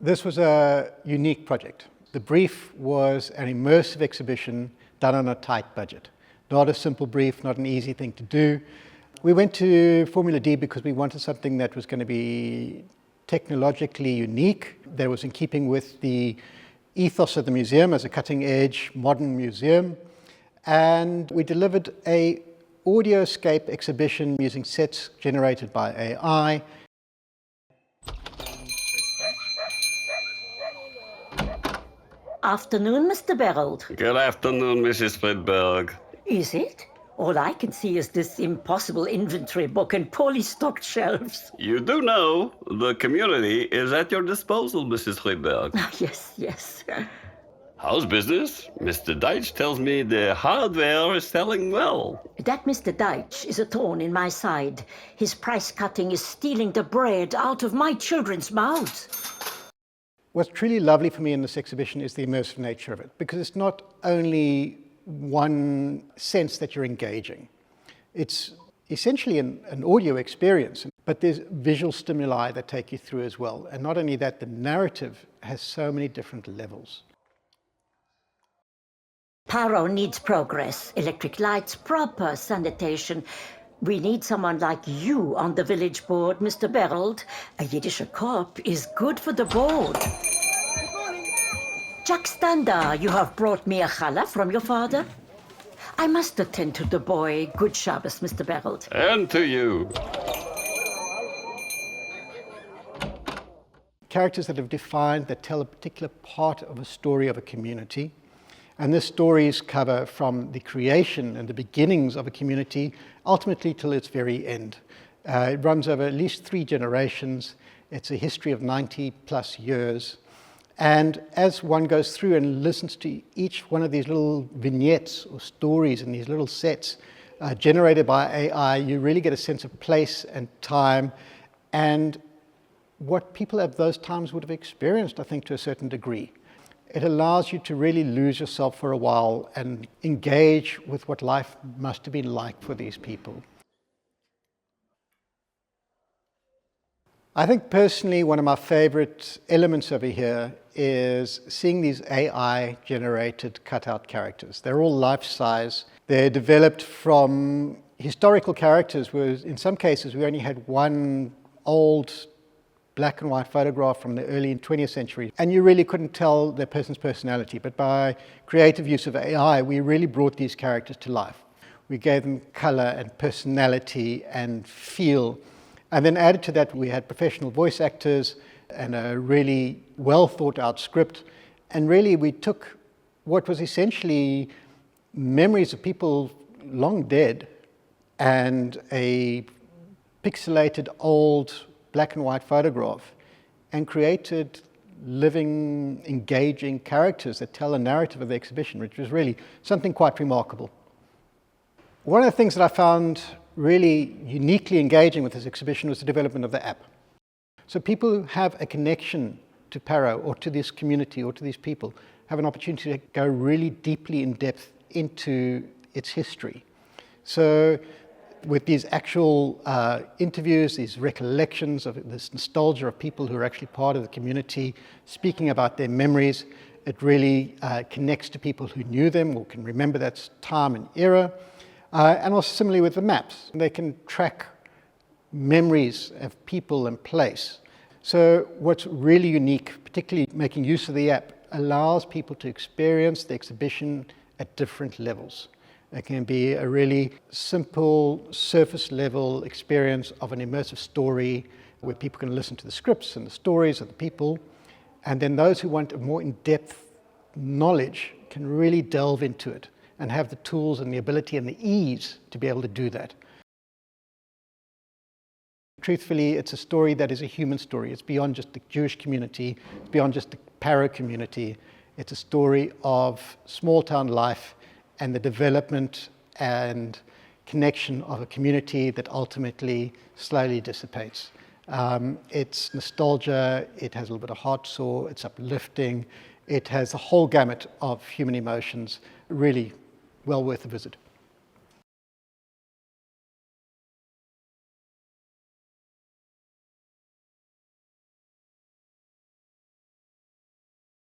This was a unique project. The brief was an immersive exhibition done on a tight budget. Not a simple brief, not an easy thing to do. We went to Formula D because we wanted something that was going to be technologically unique, that was in keeping with the ethos of the museum as a cutting-edge modern museum. And we delivered an audioscape exhibition using sets generated by AI. Afternoon, Mr. Parow. Good afternoon, Mrs. Friedberg. Is it? All I can see is this impossible inventory book and poorly stocked shelves. You do know the community is at your disposal, Mrs. Friedberg. Yes. How's business? Mr. Deitch tells me the hardware is selling well. That Mr. Deitch is a thorn in my side. His price cutting is stealing the bread out of my children's mouths. What's truly lovely for me in this exhibition is the immersive nature of it, because it's not only one sense that you're engaging. It's essentially an audio experience, but there's visual stimuli that take you through as well. And not only that, the narrative has so many different levels. Parow needs progress, electric lights, proper sanitation. We need someone like you on the village board, Mr. Parow. A Yiddish Korb is good for the board. Jack Stander, you have brought me a challah from your father? I must attend to the boy. Good Shabbos, Mr. Parow. And to you. Characters that have defined, that tell a particular part of a story of a community. And this stories cover from the creation and the beginnings of a community, ultimately till its very end. It runs over at least 3 generations. It's a history of 90 plus years. And as one goes through and listens to each one of these little vignettes or stories in these little sets generated by AI, you really get a sense of place and time and what people at those times would have experienced, I think, to a certain degree. It allows you to really lose yourself for a while and engage with what life must have been like for these people. I think personally one of my favorite elements over here is seeing these AI-generated cutout characters. They're all life-size. They're developed from historical characters, where in some cases we only had one old black and white photograph from the early 20th century, and you really couldn't tell their person's personality. But by creative use of AI, we really brought these characters to life. We gave them color and personality and feel. And then added to that, we had professional voice actors and a really well thought out script. And really we took what was essentially memories of people long dead and a pixelated old black and white photograph and created living, engaging characters that tell a narrative of the exhibition, which was really something quite remarkable. One of the things that I found really uniquely engaging with this exhibition was the development of the app. So people who have a connection to Parow or to this community or to these people have an opportunity to go really deeply in depth into its history. So with these actual interviews, these recollections of this nostalgia of people who are actually part of the community, speaking about their memories, it really connects to people who knew them or can remember that time and era. And also similarly with the maps. They can track memories of people and place. So what's really unique, particularly making use of the app, allows people to experience the exhibition at different levels. It can be a really simple, surface level experience of an immersive story where people can listen to the scripts and the stories of the people. And then those who want a more in-depth knowledge can really delve into it and have the tools and the ability and the ease to be able to do that. Truthfully, it's a story that is a human story. It's beyond just the Jewish community, it's beyond just the Parow community. It's a story of small town life and the development and connection of a community that ultimately slowly dissipates. It's nostalgia, it has a little bit of heart sore, it's uplifting, it has a whole gamut of human emotions, really well worth a visit.